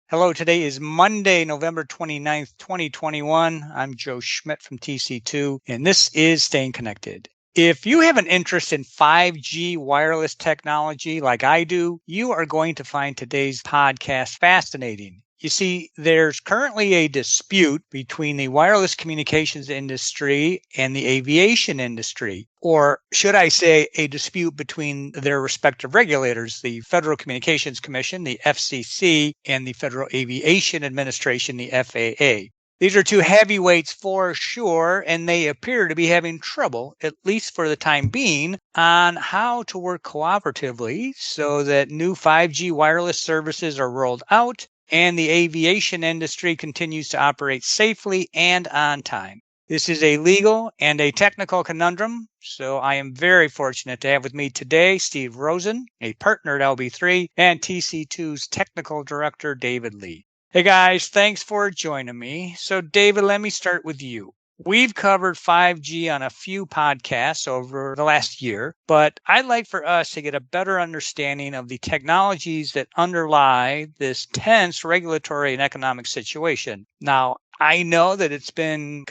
Hello, today is Monday, November 29th, 2021. I'm Joe Schmidt from TC2, and this is Staying Connected. If you have an interest in 5G wireless technology like I do, you are going to find today's podcast fascinating. You see, there's currently a dispute between the wireless communications industry and the aviation industry, or should I say a dispute between their respective regulators, the Federal Communications Commission, the FCC, and the Federal Aviation Administration, the FAA. These are two heavyweights for sure, and they appear to be having trouble, at least for the time being, on how to work cooperatively so that new 5G wireless services are rolled out and the aviation industry continues to operate safely and on time. This is a legal and a technical conundrum, so I am very fortunate to have with me today Steve Rosen, a partner at LB3, and TC2's technical director, David Lee. Hey guys, thanks for joining me. So David, let me start with you. We've covered 5G on a few podcasts over the last year, but I'd like for us to get a better understanding of the technologies that underlie this tense regulatory and economic situation. Now, I know that it's been,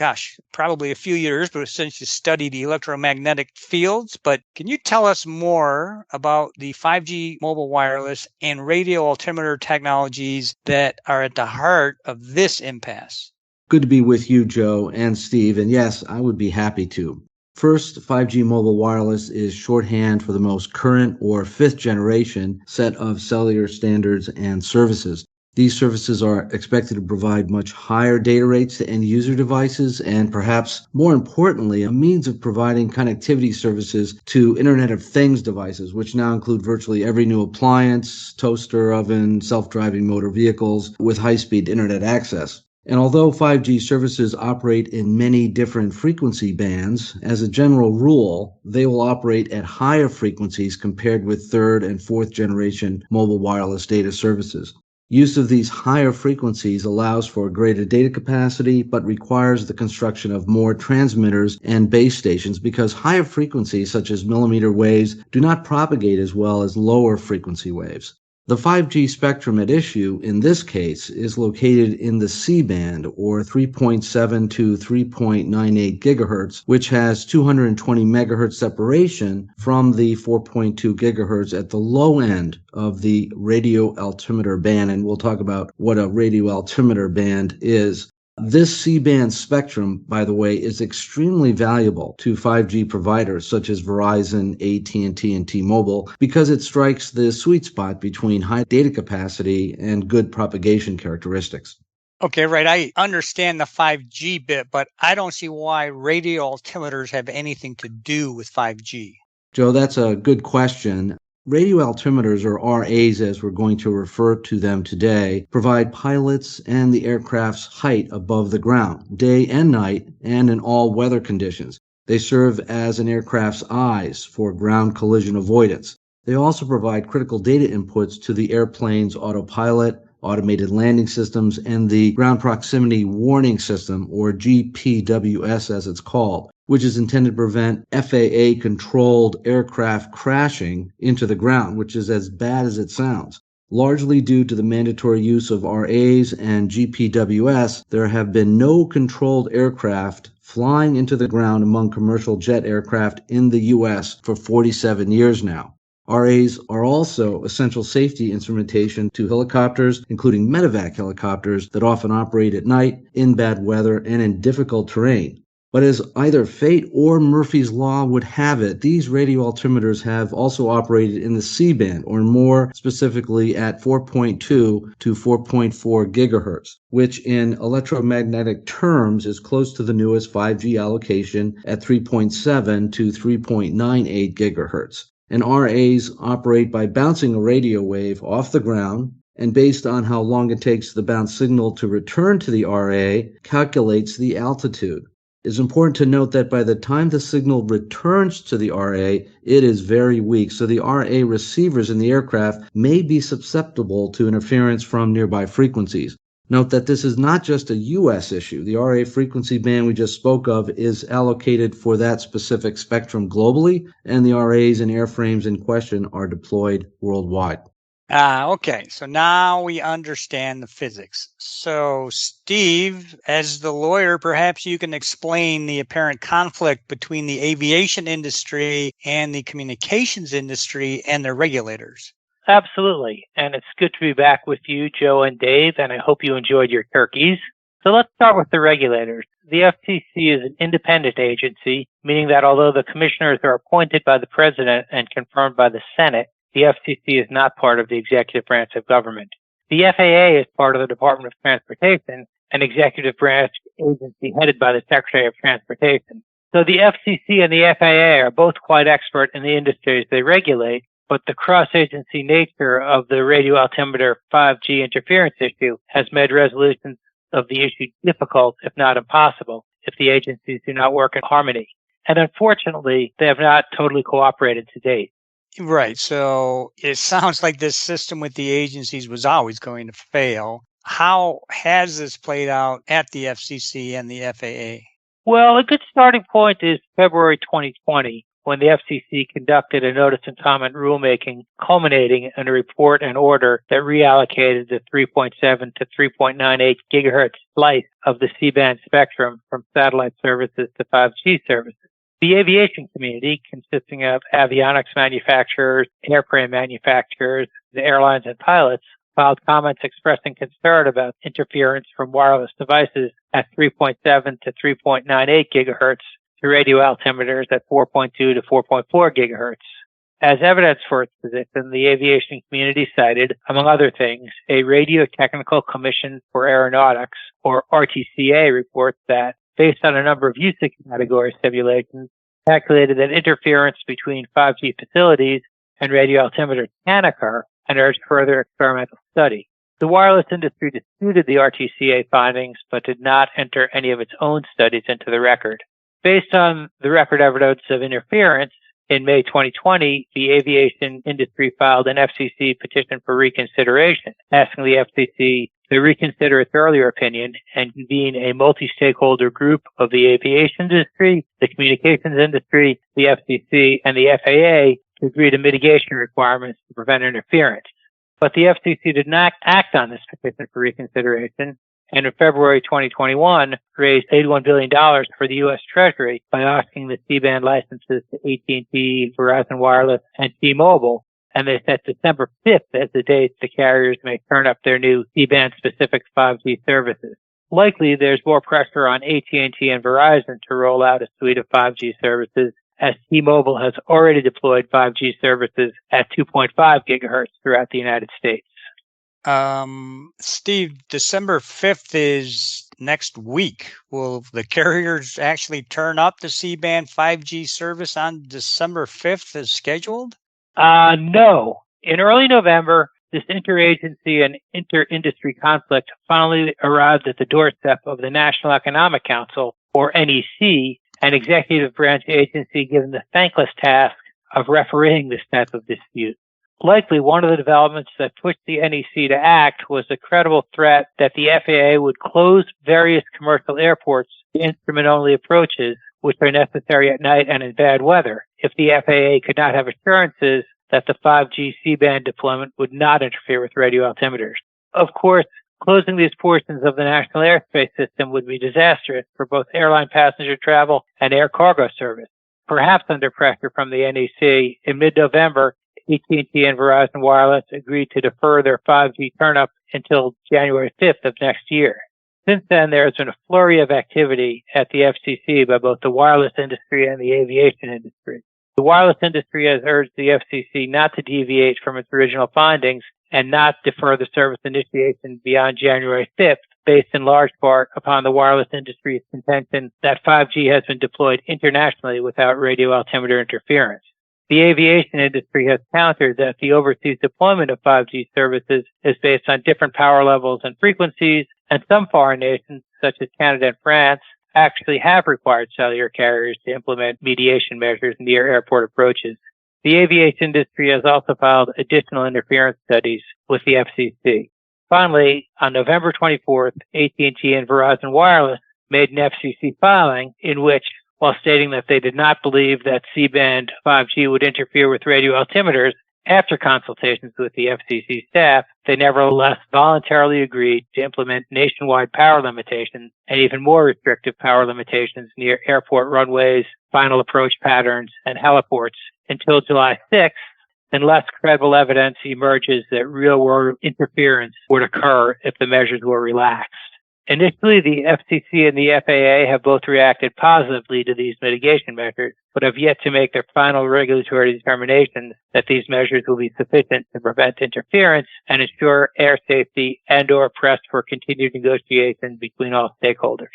probably a few years, but since you studied electromagnetic fields, but can you tell us more about the 5G mobile wireless and radio altimeter technologies that are at the heart of this impasse? Good to be with you, Joe and Steve, and yes, I would be happy to. First, 5G mobile wireless is shorthand for the most current or fifth generation set of cellular standards and services. These services are expected to provide much higher data rates to end user devices and perhaps more importantly, a means of providing connectivity services to Internet of Things devices, which now include virtually every new appliance, toaster, oven, self-driving motor vehicles with high-speed Internet access. And although 5G services operate in many different frequency bands, as a general rule, they will operate at higher frequencies compared with third and fourth generation mobile wireless data services. Use of these higher frequencies allows for greater data capacity, but requires the construction of more transmitters and base stations because higher frequencies, such as millimeter waves, do not propagate as well as lower frequency waves. The 5G spectrum at issue in this case is located in the C-band, or 3.7 to 3.98 gigahertz, which has 220 megahertz separation from the 4.2 gigahertz at the low end of the radio altimeter band, and we'll talk about what a radio altimeter band is. This C-band spectrum, by the way, is extremely valuable to 5G providers such as Verizon, AT&T, and T-Mobile because it strikes the sweet spot between high data capacity and good propagation characteristics. Okay, right. I understand the 5G bit, but I don't see why radio altimeters have anything to do with 5G. Joe, that's a good question. Radio altimeters, or RAs as we're going to refer to them today, provide pilots and the aircraft's height above the ground, day and night, and in all weather conditions. They serve as an aircraft's eyes for ground collision avoidance. They also provide critical data inputs to the airplane's autopilot, automated landing systems, and the ground proximity warning system, or GPWS as it's called, which is intended to prevent FAA-controlled aircraft crashing into the ground, which is as bad as it sounds. Largely due to the mandatory use of RAs and GPWS, there have been no controlled aircraft flying into the ground among commercial jet aircraft in the U.S. for 47 years now. RAs are also essential safety instrumentation to helicopters, including medevac helicopters that often operate at night, in bad weather, and in difficult terrain. But as either fate or Murphy's Law would have it, these radio altimeters have also operated in the C-band, or more specifically at 4.2 to 4.4 gigahertz, which in electromagnetic terms is close to the newest 5G allocation at 3.7 to 3.98 gigahertz. And RAs operate by bouncing a radio wave off the ground, and based on how long it takes the bounce signal to return to the RA, calculates the altitude. It's important to note that by the time the signal returns to the RA, it is very weak, so the RA receivers in the aircraft may be susceptible to interference from nearby frequencies. Note that this is not just a U.S. issue. The RA frequency band we just spoke of is allocated for that specific spectrum globally, and the RAs and airframes in question are deployed worldwide. Okay. So now we understand the physics. So, Steve, as the lawyer, perhaps you can explain the apparent conflict between the aviation industry and the communications industry and their regulators. Absolutely. And it's good to be back with you, Joe and Dave, and I hope you enjoyed your turkeys. So let's start with the regulators. The FCC is an independent agency, meaning that although the commissioners are appointed by the president and confirmed by the Senate, the FCC is not part of the executive branch of government. The FAA is part of the Department of Transportation, an executive branch agency headed by the Secretary of Transportation. So the FCC and the FAA are both quite expert in the industries they regulate, but the cross-agency nature of the radio altimeter 5G interference issue has made resolution of the issue difficult, if not impossible, if the agencies do not work in harmony. And unfortunately, they have not totally cooperated to date. Right. So it sounds like this system with the agencies was always going to fail. How has this played out at the FCC and the FAA? Well, a good starting point is February 2020, when the FCC conducted a notice and comment rulemaking culminating in a report and order that reallocated the 3.7 to 3.98 gigahertz slice of the C-band spectrum from satellite services to 5G services. The aviation community, consisting of avionics manufacturers, airframe manufacturers, the airlines, and pilots, filed comments expressing concern about interference from wireless devices at 3.7 to 3.98 gigahertz to radio altimeters at 4.2 to 4.4 gigahertz. As evidence for its position, the aviation community cited, among other things, a Radio Technical Commission for Aeronautics, or RTCA, report that, based on a number of usage category simulations, calculated that interference between 5G facilities and radio altimeters can occur and urged further experimental study. The wireless industry disputed the RTCA findings but did not enter any of its own studies into the record. Based on the record evidence of interference, in May 2020, the aviation industry filed an FCC petition for reconsideration, asking the FCC to reconsider its earlier opinion and convene a multi-stakeholder group of the aviation industry, the communications industry, the FCC, and the FAA to agree to mitigation requirements to prevent interference. But the FCC did not act on this petition for reconsideration, and in February 2021 raised $81 billion for the U.S. Treasury by auctioning the C-band licenses to AT&T, Verizon Wireless, and T-Mobile, and they set December 5th as the date the carriers may turn up their new C-band specific 5G services. Likely, there's more pressure on AT&T and Verizon to roll out a suite of 5G services, as T-Mobile has already deployed 5G services at 2.5 gigahertz throughout the United States. Steve, December 5th is next week. Will the carriers actually turn up the C-band 5G service on December 5th as scheduled? No. In early November, this interagency and inter-industry conflict finally arrived at the doorstep of the National Economic Council, or NEC, an executive branch agency given the thankless task of refereeing this type of dispute. Likely, one of the developments that pushed the NEC to act was the credible threat that the FAA would close various commercial airports to instrument-only approaches, which are necessary at night and in bad weather, if the FAA could not have assurances that the 5G C-band deployment would not interfere with radio altimeters. Of course, closing these portions of the national airspace system would be disastrous for both airline passenger travel and air cargo service. Perhaps under pressure from the NEC, in mid-November, AT&T and Verizon Wireless agreed to defer their 5G turn-up until January 5th of next year. Since then, there has been a flurry of activity at the FCC by both the wireless industry and the aviation industry. The wireless industry has urged the FCC not to deviate from its original findings and not defer the service initiation beyond January 5th, based in large part upon the wireless industry's contention that 5G has been deployed internationally without radio altimeter interference. The aviation industry has countered that the overseas deployment of 5G services is based on different power levels and frequencies, and some foreign nations, such as Canada and France, actually have required cellular carriers to implement mediation measures near airport approaches. The aviation industry has also filed additional interference studies with the FCC. Finally, on November 24th, AT&T and Verizon Wireless made an FCC filing in which, while stating that they did not believe that C-band 5G would interfere with radio altimeters, After consultations with the FCC staff, they nevertheless voluntarily agreed to implement nationwide power limitations and even more restrictive power limitations near airport runways, final approach patterns, and heliports until July 6th, unless credible evidence emerges that real-world interference would occur if the measures were relaxed. Initially, the FCC and the FAA have both reacted positively to these mitigation measures, but have yet to make their final regulatory determinations that these measures will be sufficient to prevent interference and ensure air safety and/or press for continued negotiation between all stakeholders.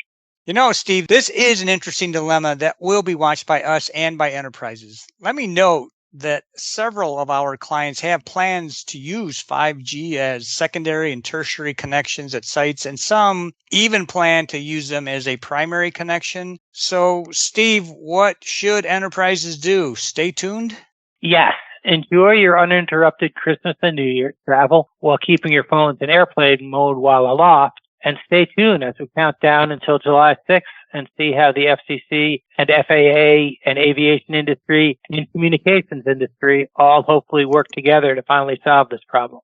You know, Steve, this is an interesting dilemma that will be watched by us and by enterprises. Let me note that several of our clients have plans to use 5G as secondary and tertiary connections at sites, and some even plan to use them as a primary connection. So, Steve, what should enterprises do? Stay tuned? Yes. Enjoy your uninterrupted Christmas and New Year travel while keeping your phones in airplane mode while aloft. And stay tuned as we count down until July 6th and see how the FCC and FAA and aviation industry and communications industry all hopefully work together to finally solve this problem.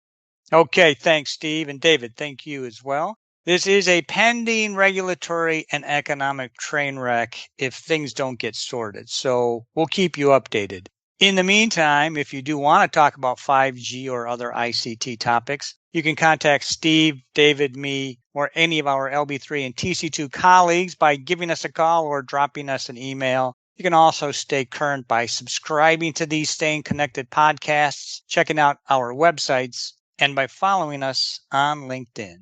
Okay, thanks, Steve. And David, thank you as well. This is a pending regulatory and economic train wreck if things don't get sorted. So we'll keep you updated. In the meantime, if you do want to talk about 5G or other ICT topics, you can contact Steve, David, me, or any of our LB3 and TC2 colleagues by giving us a call or dropping us an email. You can also stay current by subscribing to these Staying Connected podcasts, checking out our websites, and by following us on LinkedIn.